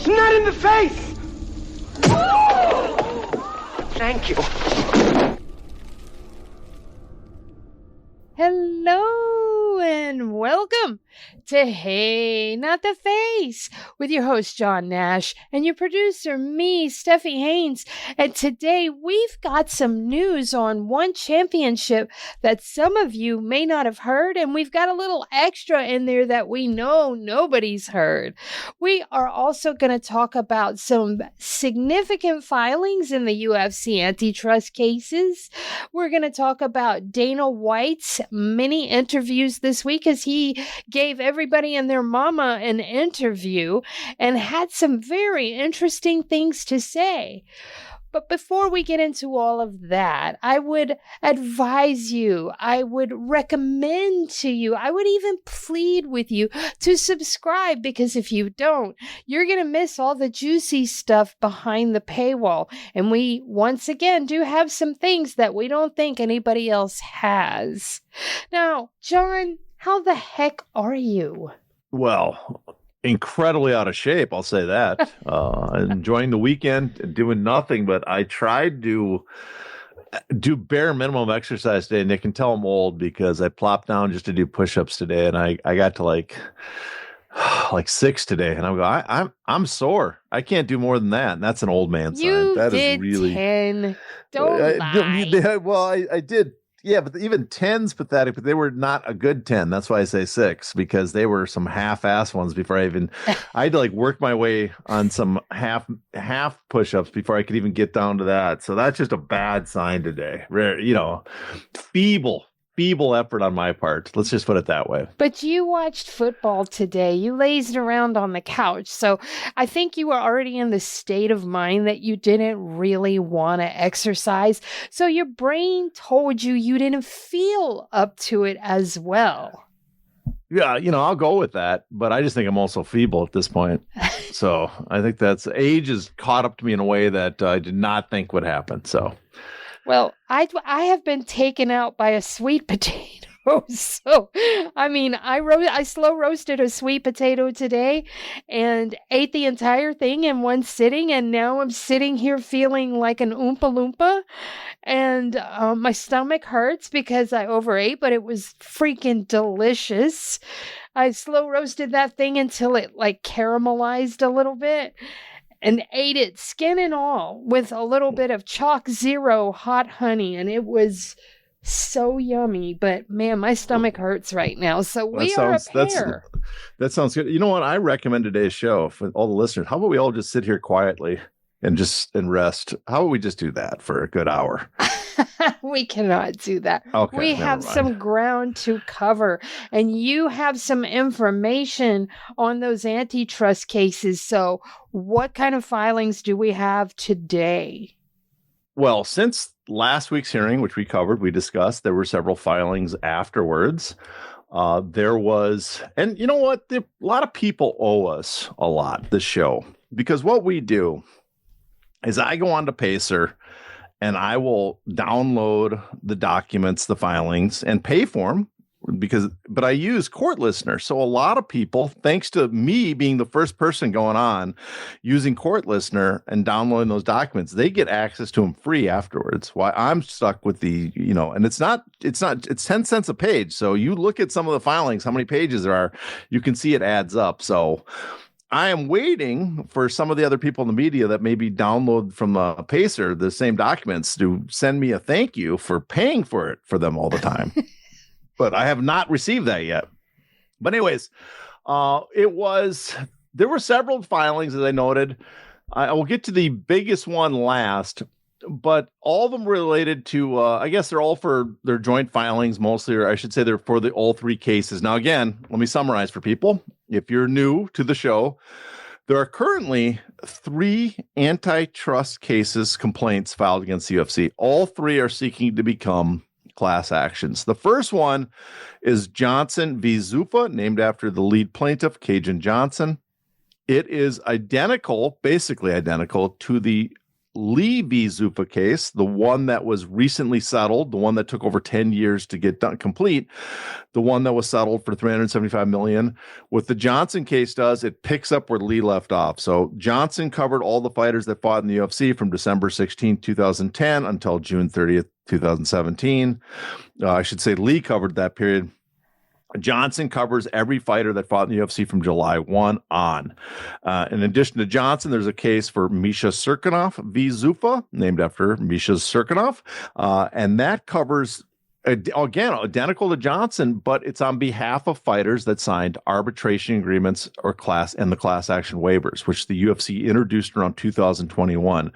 Not in the face! Thank you. Hello and welcome to Hey, Not the Face with your host, John Nash, and your producer, me, Steffi Haynes. And today we've got some news on one championship that some of you may not have heard, and we've got a little extra in there that we know nobody's heard. We are also going to talk about some significant filings in the UFC antitrust cases. We're going to talk about Dana White's many interviews this week as he gave everybody and their mama an interview and had some very interesting things to say. But before we get into all of that, I would advise you, I would recommend to you, I would even plead with you to subscribe, because if you don't, you're going to miss all the juicy stuff behind the paywall. And we, once again, do have some things that we don't think anybody else has. Now, John, how the heck are you? Well, incredibly out of shape, I'll say that. Enjoying the weekend, doing nothing, but I tried to do bare minimum exercise today, and they can tell I'm old because I plopped down just to do push-ups today, and I got to like 6 today, and I'm sore. I can't do more than that, and that's an old man sign. That did is really 10. Don't lie. Well, I did. Yeah, but even 10's pathetic, but they were not a good 10. That's why I say 6, because they were some half-ass ones before I had to like work my way on some half push-ups before I could even get down to that. So that's just a bad sign today. Feeble effort on my part. Let's just put it that way. But you watched football today. You lazed around on the couch. So I think you were already in the state of mind that you didn't really want to exercise. So your brain told you you didn't feel up to it as well. Yeah, I'll go with that. But I just think I'm also feeble at this point. So I think that's age has caught up to me in a way that I did not think would happen. So. Well, I have been taken out by a sweet potato. So, I mean, I slow roasted a sweet potato today and ate the entire thing in one sitting. And now I'm sitting here feeling like an Oompa Loompa. And my stomach hurts because I overate, but it was freaking delicious. I slow roasted that thing until it like caramelized a little bit. And ate it skin and all with a little bit of Chalk Zero hot honey. And it was so yummy. But man, my stomach hurts right now. So we are a pair. That sounds good. You know what? I recommend today's show for all the listeners. How about we all just sit here quietly and rest? How about we just do that for a good hour? We cannot do that. Okay, we have some ground to cover, and you have some information on those antitrust cases. So what kind of filings do we have today? Well, since last week's hearing, which we discussed, there were several filings afterwards. There was, and you know what? A lot of people owe us a lot, this show, because what we do is I go on to Pacer and I will download the documents, the filings, and pay for them but I use Court Listener. So a lot of people, thanks to me being the first person going on using Court Listener and downloading those documents, they get access to them free afterwards. Why I'm stuck with and it's 10 cents a page. So you look at some of the filings, how many pages there are, you can see it adds up. So I am waiting for some of the other people in the media that maybe download from Pacer the same documents to send me a thank you for paying for them all the time. But I have not received that yet. But anyways, there were several filings, as I noted. I will get to the biggest one last, but all of them related to, I guess they're all for their joint filings mostly, or I should say they're for all three cases. Now, again, let me summarize for people. If you're new to the show, there are currently 3 antitrust complaints filed against the UFC. All 3 are seeking to become class actions. The first one is Johnson v. Zuffa, named after the lead plaintiff, Cajun Johnson. It is basically identical to the Lee v. Zuffa case, the one that was recently settled, the one that took over 10 years to get done complete, the one that was settled for $375 million. What the Johnson case does, it picks up where Lee left off. So Johnson covered all the fighters that fought in the UFC from December 16, 2010 until June 30th, 2017. I should say Lee covered that period. Johnson covers every fighter that fought in the UFC from July 1 on. In addition to Johnson, there's a case for Misha Cirkunov v. Zuffa, named after Misha Cirkunov, and that covers, again, identical to Johnson, but it's on behalf of fighters that signed arbitration agreements or the class action waivers, which the UFC introduced around 2021.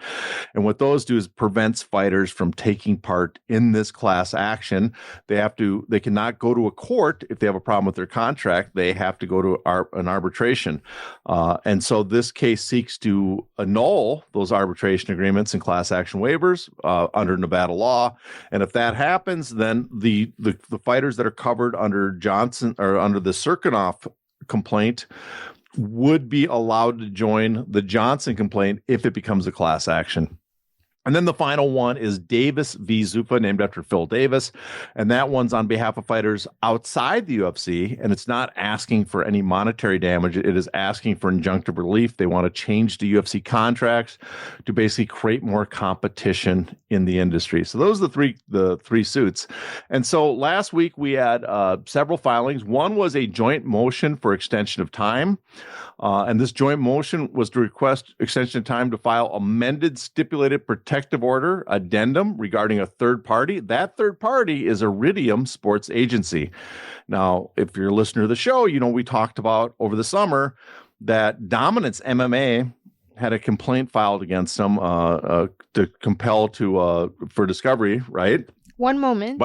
And what those do is prevents fighters from taking part in this class action. They cannot go to a court if they have a problem with their contract. They have to go to an arbitration. And so this case seeks to annul those arbitration agreements and class action waivers under Nevada law. And if that happens, then the fighters that are covered under Johnson or under the Cirkunov complaint would be allowed to join the Johnson complaint if it becomes a class action. And then the final one is Davis v. Zuffa, named after Phil Davis. And that one's on behalf of fighters outside the UFC. And it's not asking for any monetary damage. It is asking for injunctive relief. They want to change the UFC contracts to basically create more competition in the industry. So those are the three suits. And so last week we had several filings. One was a joint motion for extension of time. And this joint motion was to request extension of time to file amended stipulated protective order addendum regarding a third party. That third party is Iridium Sports Agency. Now, if you're a listener to the show, you know we talked about over the summer that Dominance MMA had a complaint filed against them to compel for discovery, right? One moment.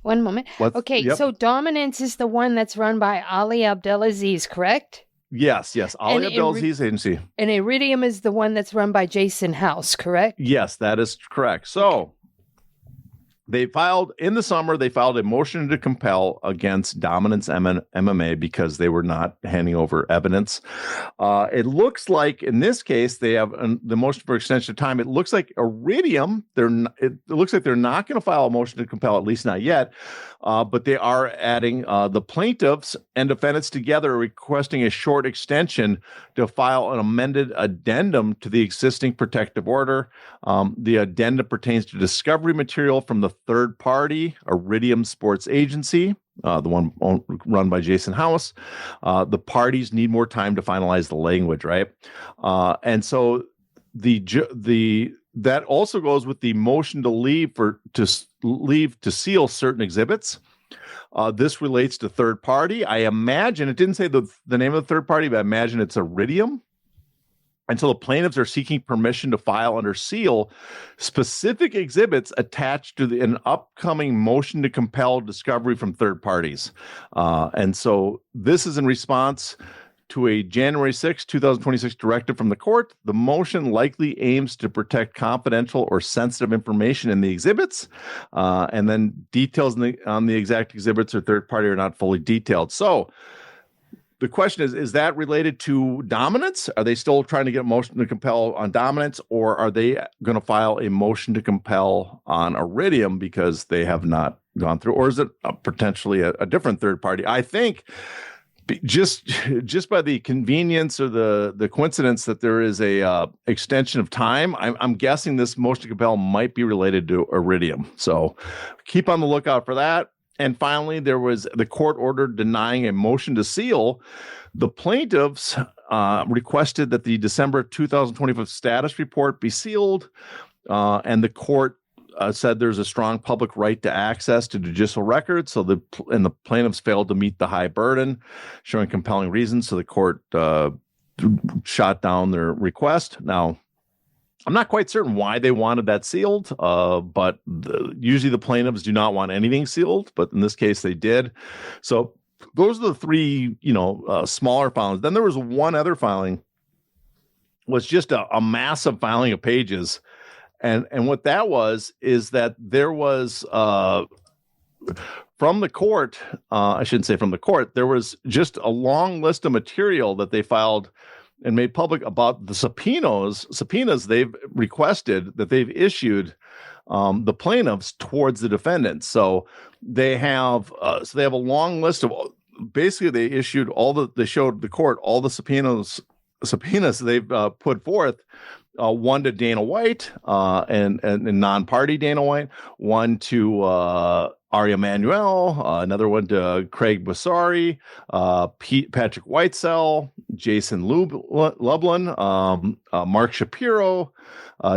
One moment. Okay, yep. So Dominance is the one that's run by Ali Abdelaziz, correct? Yes. Ali Abdelaziz agency. And Iridium is the one that's run by Jason House, correct? Yes, that is correct. So they filed a motion to compel against Dominance MMA because they were not handing over evidence. It looks like in this case, they have the motion for extension of time. It looks like Iridium, it looks like they're not going to file a motion to compel, at least not yet. But they are adding the plaintiffs and defendants together, requesting a short extension to file an amended addendum to the existing protective order. The addendum pertains to discovery material from the third party, Iridium Sports Agency, the one run by Jason House. The parties need more time to finalize the language, right? And so that also goes with the motion to leave to seal certain exhibits. This relates to third party. I imagine it didn't say the name of the third party, but I imagine it's Iridium. And so the plaintiffs are seeking permission to file under seal specific exhibits attached to an upcoming motion to compel discovery from third parties. And so this is in response to a January 6, 2026 directive from the court. The motion likely aims to protect confidential or sensitive information in the exhibits, and then details on the exact exhibits or third party are not fully detailed. So the question is that related to Dominance? Are they still trying to get a motion to compel on Dominance, or are they going to file a motion to compel on Iridium because they have not gone through, or is it potentially a different third party? I think just by the convenience or the coincidence that there is a extension of time, I'm guessing this motion to compel might be related to Iridium. So keep on the lookout for that. And finally, there was the court order denying a motion to seal. The plaintiffs requested that the December 2025 status report be sealed, and the court said there's a strong public right to access to judicial records. So the plaintiffs failed to meet the high burden, showing compelling reasons. So the court shot down their request. Now, I'm not quite certain why they wanted that sealed, but usually the plaintiffs do not want anything sealed, but in this case they did. So those are the three, smaller filings. Then there was one other filing, was just a massive filing of pages. And what that was is that there was from the court, I shouldn't say from the court, there was just a long list of material that they filed and made public about the subpoenas they've requested that they've issued the plaintiffs towards the defendants. So they have a long list of, basically they showed the court all the subpoenas they've put forth. One to Dana White and non-party Dana White, one to Ari Emanuel, another one to Craig Bossari, Patrick Whitesell, Jason Lublin, Mark Shapiro.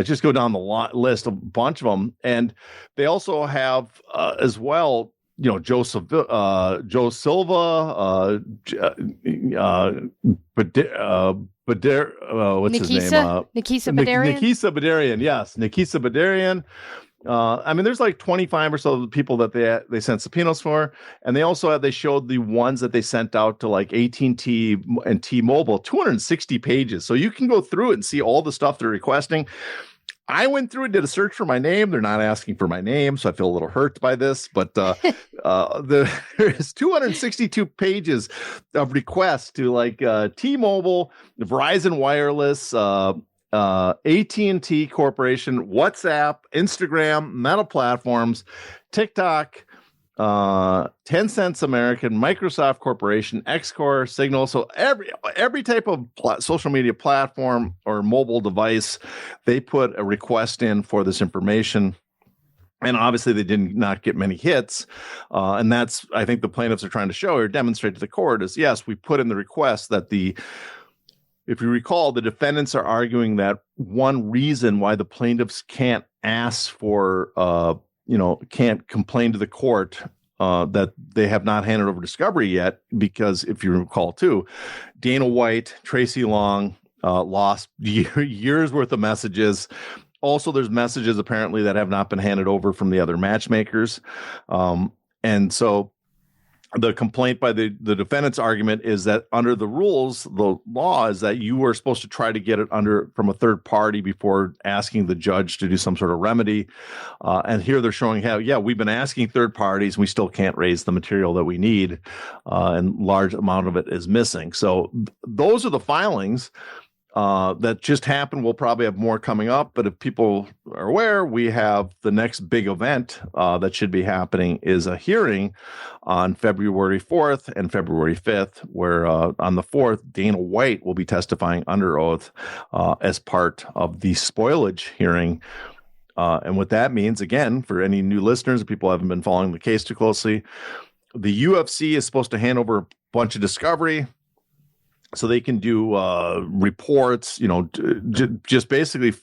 Just go down the list, a bunch of them. And they also have as well, Joe Silva, what's his name? Nikisa Badarian? Nikisa Badarian, yes. Nikisa Badarian. There's like 25 or so of the people that they sent subpoenas for. And they showed the ones that they sent out to like AT&T and T-Mobile, 260 pages. So you can go through it and see all the stuff they're requesting. I went through and did a search for my name. They're not asking for my name, so I feel a little hurt by this. But there's 262 pages of requests to like T-Mobile, Verizon Wireless, AT&T Corporation, WhatsApp, Instagram, Meta Platforms, TikTok, 10 Cents American, Microsoft Corporation, Xcore, Signal. So every type of social media platform or mobile device, they put a request in for this information. And obviously they did not get many hits. And that's, I think the plaintiffs are trying to show or demonstrate to the court is, yes, we put in the request that if you recall, the defendants are arguing that one reason why the plaintiffs can't ask for, can't complain to the court that they have not handed over discovery yet, because if you recall too, Dana White, Tracy Long lost years worth of messages. Also, there's messages apparently that have not been handed over from the other matchmakers. And so the complaint by the defendant's argument is that under the rules, the law is that you were supposed to try to get it from a third party before asking the judge to do some sort of remedy. And here they're showing how, we've been asking third parties, we still can't raise the material that we need, and large amount of it is missing. So those are the filings that just happened. We'll probably have more coming up, but if people are aware, we have the next big event that should be happening is a hearing on February 4th and February 5th, where on the 4th, Dana White will be testifying under oath as part of the spoilage hearing. And what that means, again, for any new listeners, people who haven't been following the case too closely, the UFC is supposed to hand over a bunch of discovery so they can do reports, just basically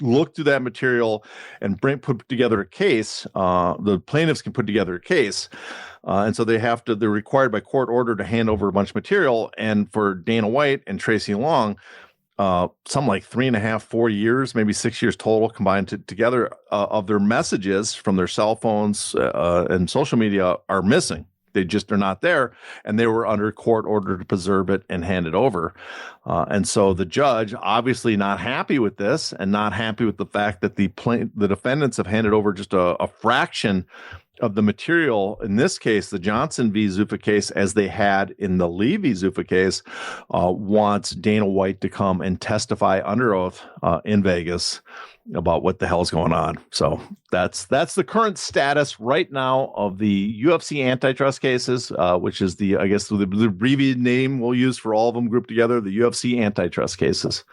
look through that material and put together a case. The plaintiffs can put together a case. And so they're required by court order to hand over a bunch of material. And for Dana White and Tracy Long, some like 3.5, 4 years, maybe 6 years total combined together of their messages from their cell phones and social media are missing. They just are not there, and they were under court order to preserve it and hand it over. And so the judge, obviously not happy with this and not happy with the fact that the defendants have handed over just a fraction of the material, in this case, the Johnson v. Zuffa case, as they had in the Lee v. Zuffa case, wants Dana White to come and testify under oath in Vegas about what the hell's going on. So that's the current status right now of the UFC antitrust cases, which is the abbreviated name we'll use for all of them grouped together, the UFC antitrust cases.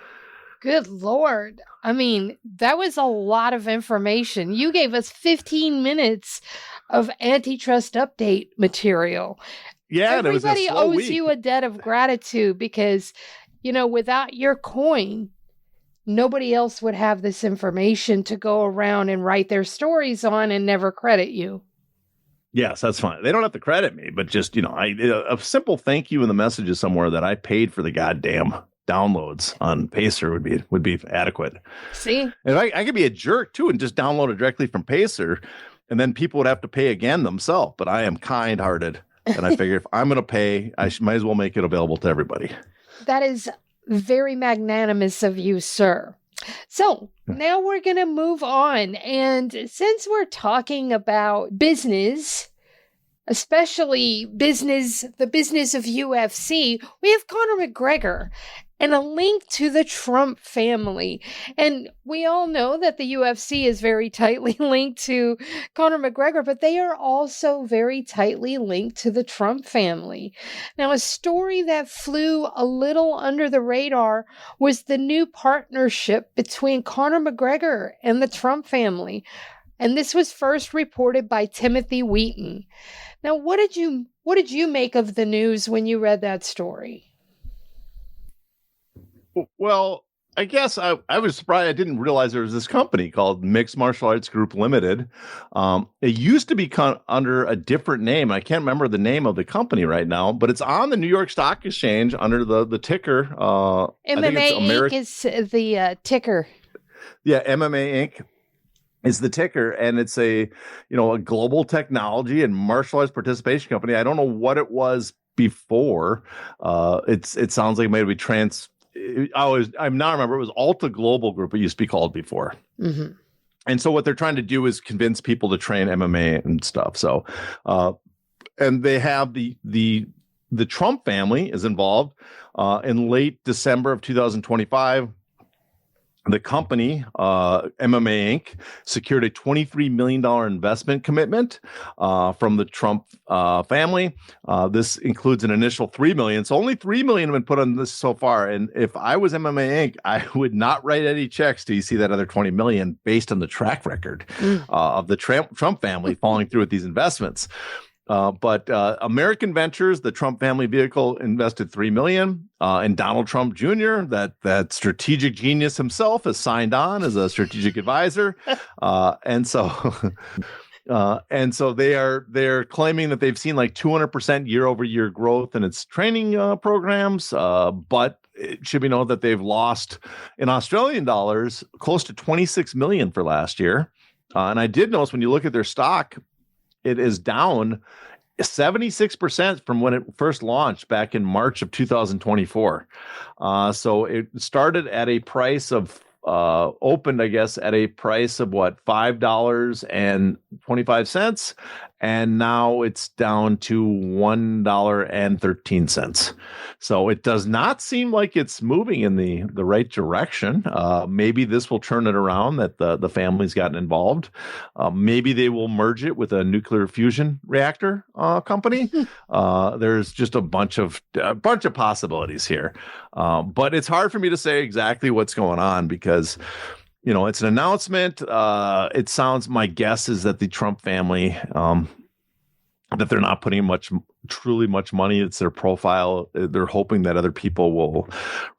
Good Lord. I mean, that was a lot of information. You gave us 15 minutes of antitrust update material. Yeah, everybody owes you a debt of gratitude because, without your coin, nobody else would have this information to go around and write their stories on and never credit you. Yes, that's fine. They don't have to credit me, but just, a simple thank you in the messages somewhere that I paid for the goddamn downloads on Pacer would be adequate. See? And I could be a jerk too and just download it directly from Pacer, and then people would have to pay again themselves. But I am kind-hearted, and I figure if I'm going to pay, I might as well make it available to everybody. That is very magnanimous of you, sir. So now we're going to move on. And since we're talking about business, especially the business of UFC, we have Conor McGregor. and a link to the Trump family. And we all know that the UFC is very tightly linked to Conor McGregor, but they are also very tightly linked to the Trump family. Now, a story that flew a little under the radar was the new partnership between Conor McGregor and the Trump family. And this was first reported by Timothy Wheaton. Now, what did you make of the news when you read that story? Well, I guess I was surprised. I didn't realize there was this company called Mixed Martial Arts Group Limited. It used to be under a different name. I can't remember the name of the company right now, but it's on the New York Stock Exchange under the ticker. MMA Inc. is the ticker. Yeah, MMA Inc. is the ticker, and it's a global technology and martial arts participation company. I don't know what it was before. It sounds like it may be I now remember it was Alta Global Group. It used to be called before. Mm-hmm. And so what they're trying to do is convince people to train MMA and stuff. So, and they have the Trump family is involved. In late December of 2025, the company, MMA Inc., secured a $23 million investment commitment from the Trump family. This includes an initial $3 million. So only $3 million have been put on this so far. And if I was MMA Inc., I would not write any checks till you see that other $20 million based on the track record of the Trump family following through with these investments. But American Ventures, the Trump family vehicle, invested $3 million, and Donald Trump Jr., that strategic genius himself, has signed on as a strategic advisor, and so they're claiming that they've seen like 200% year-over-year growth in its training programs, but it should be known that they've lost in Australian dollars close to 26 million for last year, and I did notice when you look at their stock, it is down 76% from when it first launched back in March of 2024. So it started at a price of opened, I guess, at a price of $5.25, and now it's down to $1.13. So it does not seem like it's moving in the right direction. Maybe this will turn it around, that the family's gotten involved. Maybe they will merge it with a nuclear fusion reactor company. There's just a bunch of possibilities here. But it's hard for me to say exactly what's going on because it's an announcement. It sounds, my guess is that the Trump family, that they're not putting truly much money. It's their profile. They're hoping that other people will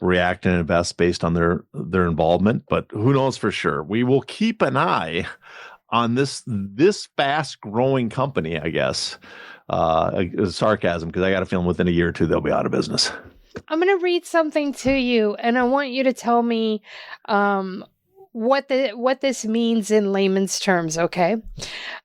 react and invest based on their involvement, but who knows for sure. We will keep an eye on this fast growing company, I guess. Sarcasm, because I got a feeling within a year or two, they'll be out of business. I'm going to read something to you, and I want you to tell me what this means in layman's terms, okay?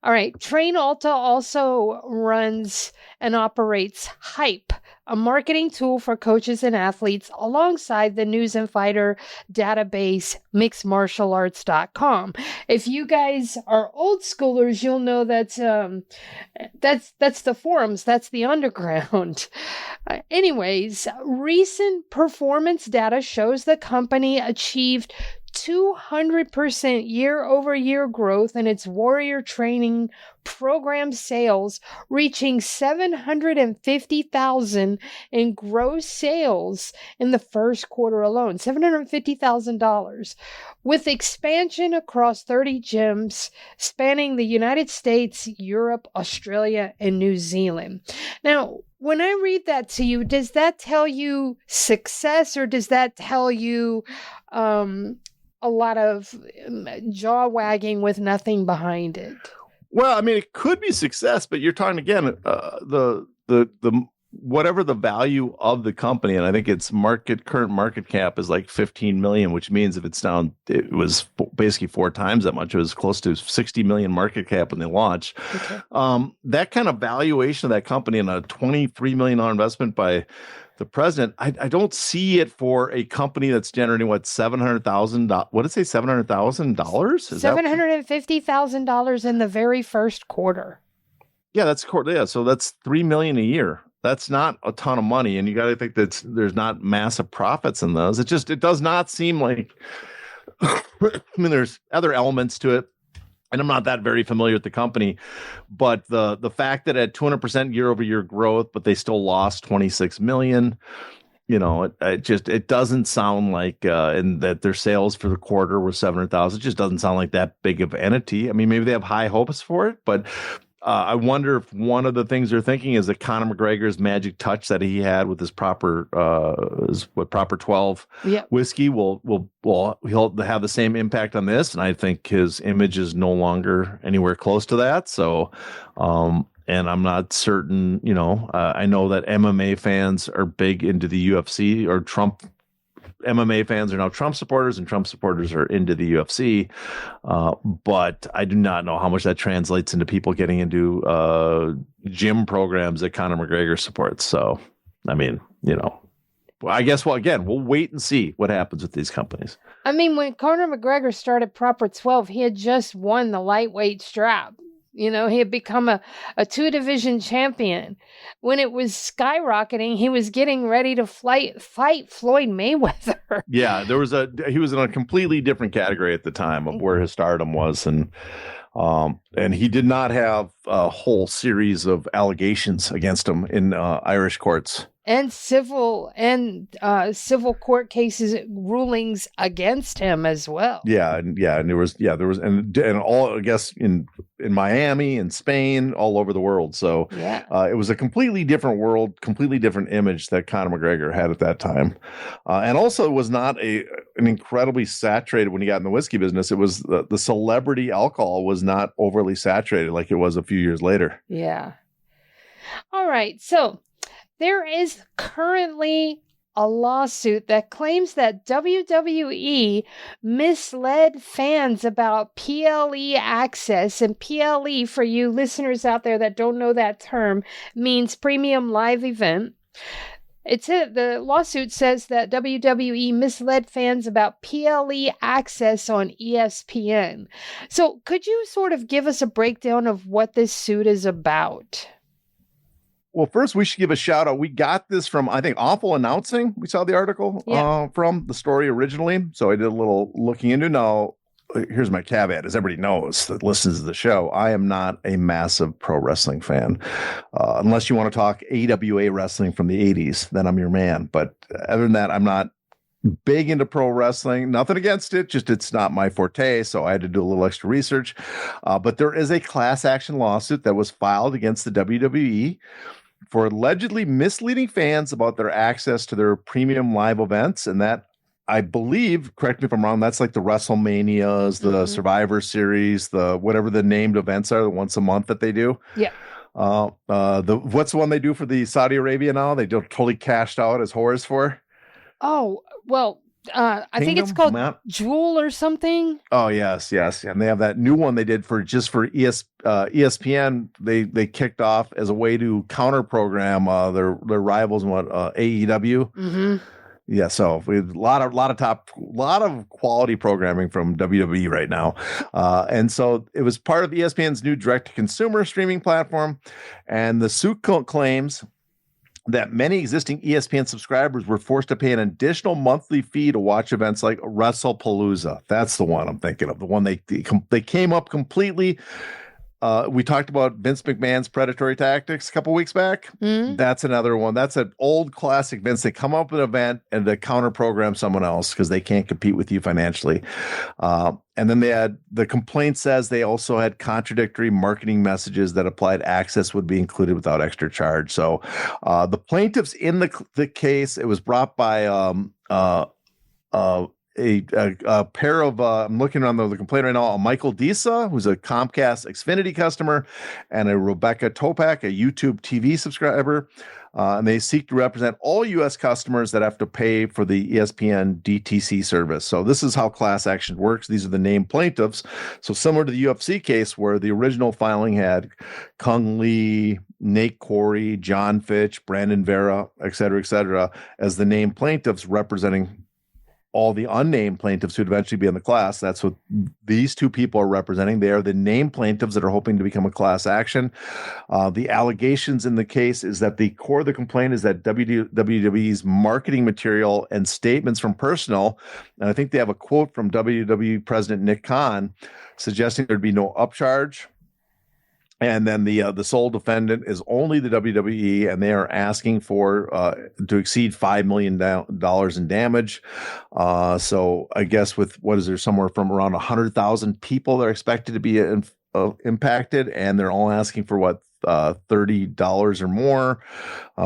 All right. Train Alta also runs and operates Hype, a marketing tool for coaches and athletes, alongside the news and fighter database mixedmartialarts.com. If you guys are old schoolers, you'll know that's the forums, that's the underground. Anyways, recent performance data shows the company achieved 200% year-over-year growth in its warrior training program sales, reaching $750,000 in gross sales in the first quarter alone. $750,000, with expansion across 30 gyms spanning the United States, Europe, Australia, and New Zealand. Now, when I read that to you, does that tell you success, or does that tell you a lot of jaw wagging with nothing behind it? Well, I mean, it could be success, but you're talking again, the whatever the value of the company, and I think its current market cap is like 15 million, which means if it's down, it was basically 4 times that much. It was close to 60 million market cap when they launched. Okay. That kind of valuation of that company and a $23 million investment by the president, I don't see it for a company that's generating $700,000. What did it say? $700,000? $750,000 in the very first quarter. Yeah, that's quarter. Yeah, so that's $3 million a year. That's not a ton of money, and you got to think that there's not massive profits in those. It does not seem like. I mean, there's other elements to it, and I'm not that very familiar with the company, but the fact that at 200% year over year growth, but they still lost 26 million. It doesn't sound like, and that their sales for the quarter were 700,000. It just doesn't sound like that big of an entity. I mean, maybe they have high hopes for it, but I wonder if one of the things they're thinking is that Conor McGregor's magic touch that he had with his proper 12 whiskey he'll have the same impact on this. And I think his image is no longer anywhere close to that. So, and I'm not certain, I know that MMA fans are big into the UFC, or Trump MMA fans are now Trump supporters, and Trump supporters are into the UFC. But I do not know how much that translates into people getting into gym programs that Conor McGregor supports. So, I mean, I guess, we'll wait and see what happens with these companies. I mean, when Conor McGregor started Proper 12, he had just won the lightweight strap. He had become a 2-division champion. When it was skyrocketing, he was getting ready to fight Floyd Mayweather. Yeah, he was in a completely different category at the time of where his stardom was, and he did not have a whole series of allegations against him in Irish courts. And civil court cases, rulings against him as well. And there was all, I guess, in Miami and Spain, all over the world. So it was a completely different world, completely different image that Conor McGregor had at that time, and also it was not an incredibly saturated when he got in the whiskey business. It was the celebrity alcohol was not overly saturated like it was a few years later. Yeah. All right, so. There is currently a lawsuit that claims that WWE misled fans about PLE access. And PLE, for you listeners out there that don't know that term, means premium live event. The lawsuit says that WWE misled fans about PLE access on ESPN. So could you sort of give us a breakdown of what this suit is about? Well, first, we should give a shout out. We got this from, I think, Awful Announcing. We saw the article from the story originally. So I did a little looking into. Now, here's my caveat. As everybody knows that listens to the show, I am not a massive pro wrestling fan. Unless you want to talk AWA wrestling from the 80s, then I'm your man. But other than that, I'm not big into pro wrestling. Nothing against it, just it's not my forte. So I had to do a little extra research. But there is a class action lawsuit that was filed against the WWE for allegedly misleading fans about their access to their premium live events. And that, I believe, correct me if I'm wrong, that's like the WrestleManias, the Survivor Series, the whatever the named events are, the once a month that they do. Yeah. What's the one they do for the Saudi Arabia now? They don't totally cashed out as whores for. Oh, well, I think it's called Jewel or something. Oh, yes. And they have that new one they did for ESPN. They kicked off as a way to counter program their rivals and AEW. Mm-hmm. Yeah, so we have a lot of quality programming from WWE right now, and so it was part of ESPN's new direct-to-consumer streaming platform, and the suit claims that many existing ESPN subscribers were forced to pay an additional monthly fee to watch events like WrestlePalooza. That's the one I'm thinking of. The one they came up completely. We talked about Vince McMahon's predatory tactics a couple weeks back. Mm-hmm. That's another one. That's an old classic Vince. They come up with an event and they counter program someone else because they can't compete with you financially. And then they had, the complaint says they also had contradictory marketing messages that applied access would be included without extra charge. So the plaintiffs in the case, it was brought by a pair of I'm looking on the complaint right now, a Michael Disa, who's a Comcast Xfinity customer, and a Rebecca Topak, a YouTube TV subscriber, and they seek to represent all U.S. customers that have to pay for the ESPN DTC service. So this is how class action works. These are the named plaintiffs. So similar to the UFC case where the original filing had Kung Lee, Nate Corey, John Fitch, Brandon Vera, et cetera, as the named plaintiffs representing all the unnamed plaintiffs who'd eventually be in the class. That's what these two people are representing. They are the named plaintiffs that are hoping to become a class action. The allegations in the case is that the core of the complaint is that WWE's marketing material and statements from personnel, and I think they have a quote from WWE President Nick Khan suggesting there'd be no upcharge. And then the sole defendant is only the WWE, and they are asking for to exceed $5 million in damage. So I guess with what is there, somewhere from around 100,000 people that are expected to be impacted, and they're all asking for what, $30 or more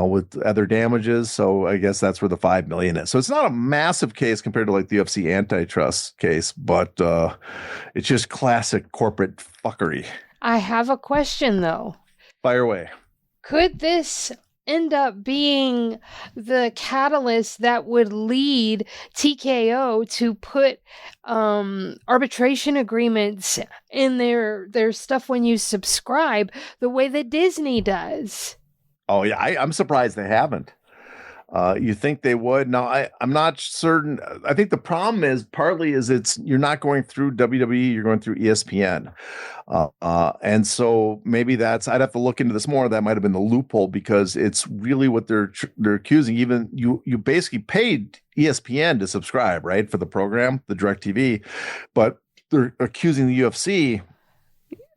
with other damages. So I guess that's where the $5 million is. So it's not a massive case compared to like the UFC antitrust case, but it's just classic corporate fuckery. I have a question, though. Fire away. Could this end up being the catalyst that would lead TKO to put arbitration agreements in their stuff when you subscribe the way that Disney does? Oh, yeah. I'm surprised they haven't. You think they would? No, I'm not certain. I think the problem is partly is you're not going through WWE, you're going through ESPN. And so maybe I'd have to look into this more. That might have been the loophole, because it's really what they're accusing. Even you basically paid ESPN to subscribe, right, for the program, the DirecTV, but they're accusing the UFC.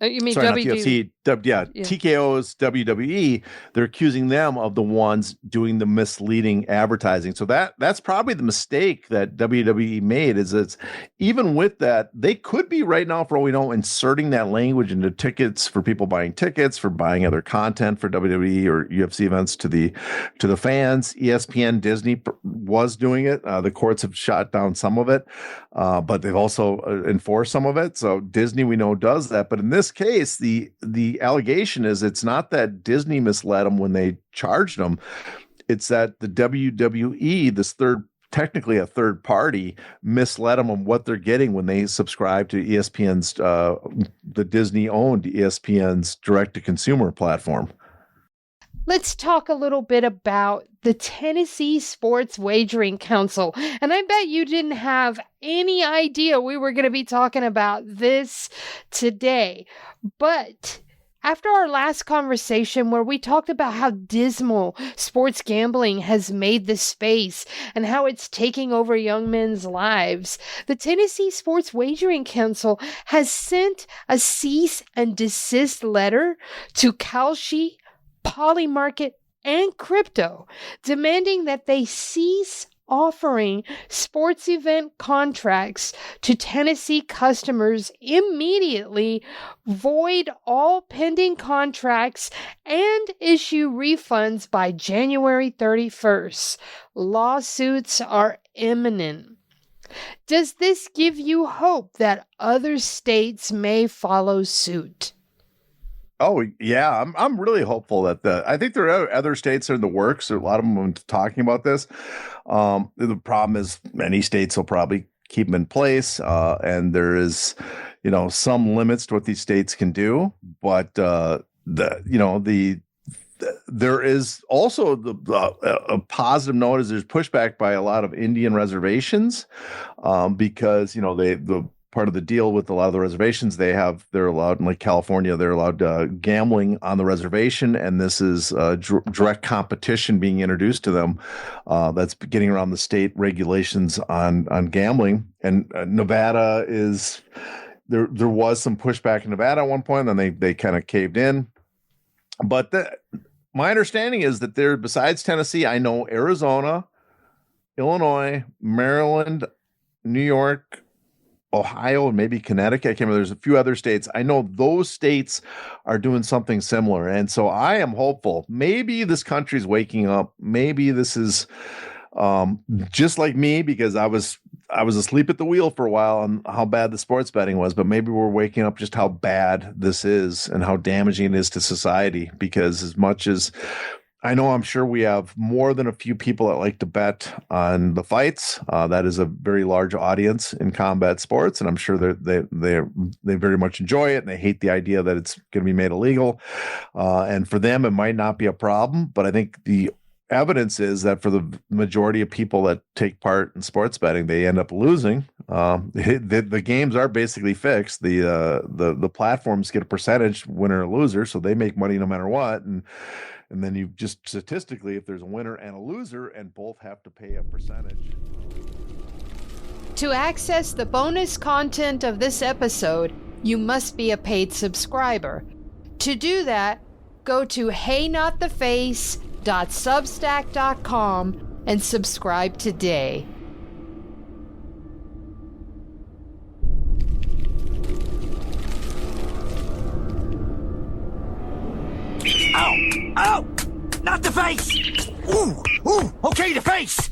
You mean Sorry, not the UFC. TKO's WWE. They're accusing them of the ones doing the misleading advertising. So that's probably the mistake that WWE made. Is it's even with that, they could be right now, for all we know, inserting that language into tickets for people buying tickets, for buying other content for WWE or UFC events to the fans. ESPN, Disney was doing it. The courts have shot down some of it, but they've also enforced some of it. So Disney, we know, does that. But in this case, the allegation is it's not that Disney misled them when they charged them. It's that the WWE, technically a third party, misled them on what they're getting when they subscribe to ESPN's, the Disney-owned ESPN's direct-to-consumer platform. Let's talk a little bit about the Tennessee Sports Wagering Council. And I bet you didn't have any idea we were going to be talking about this today. But after our last conversation where we talked about how dismal sports gambling has made the space and how it's taking over young men's lives, the Tennessee Sports Wagering Council has sent a cease and desist letter to Kalshi, Polymarket, and Crypto, demanding that they cease offering sports event contracts to Tennessee customers immediately, void all pending contracts, and issue refunds by January 31st. Lawsuits are imminent. Does this give you hope that other states may follow suit? Oh, yeah. I'm really hopeful that I think there are other states that are in the works. There are a lot of them talking about this. The problem is many states will probably keep them in place. And there is, some limits to what these states can do. But, there is also a positive note is there's pushback by a lot of Indian reservations because, the part of the deal with a lot of the reservations they're allowed in like California, they're allowed gambling on the reservation. And this is direct competition being introduced to them. That's getting around the state regulations on gambling. And Nevada is there was some pushback in Nevada at one point, and then they kind of caved in. But my understanding is that there, besides Tennessee, I know Arizona, Illinois, Maryland, New York, Ohio, and maybe Connecticut. I can't remember. There's a few other states. I know those states are doing something similar. And so I am hopeful. Maybe this country's waking up. Maybe this is just like me, because I was asleep at the wheel for a while on how bad the sports betting was, but maybe we're waking up just how bad this is and how damaging it is to society. Because as much as I'm sure we have more than a few people that like to bet on the fights. That is a very large audience in combat sports, and I'm sure they very much enjoy it, and they hate the idea that it's going to be made illegal. And for them, it might not be a problem, but I think the evidence is that for the majority of people that take part in sports betting, they end up losing. The games are basically fixed. The platforms get a percentage, winner or loser, so they make money no matter what. And then you just statistically, if there's a winner and a loser, and both have to pay a percentage. To access the bonus content of this episode, you must be a paid subscriber. To do that, go to heynottheface.substack.com and subscribe today. Ow! Ow! Not the face! Ooh! Ooh! Okay, the face!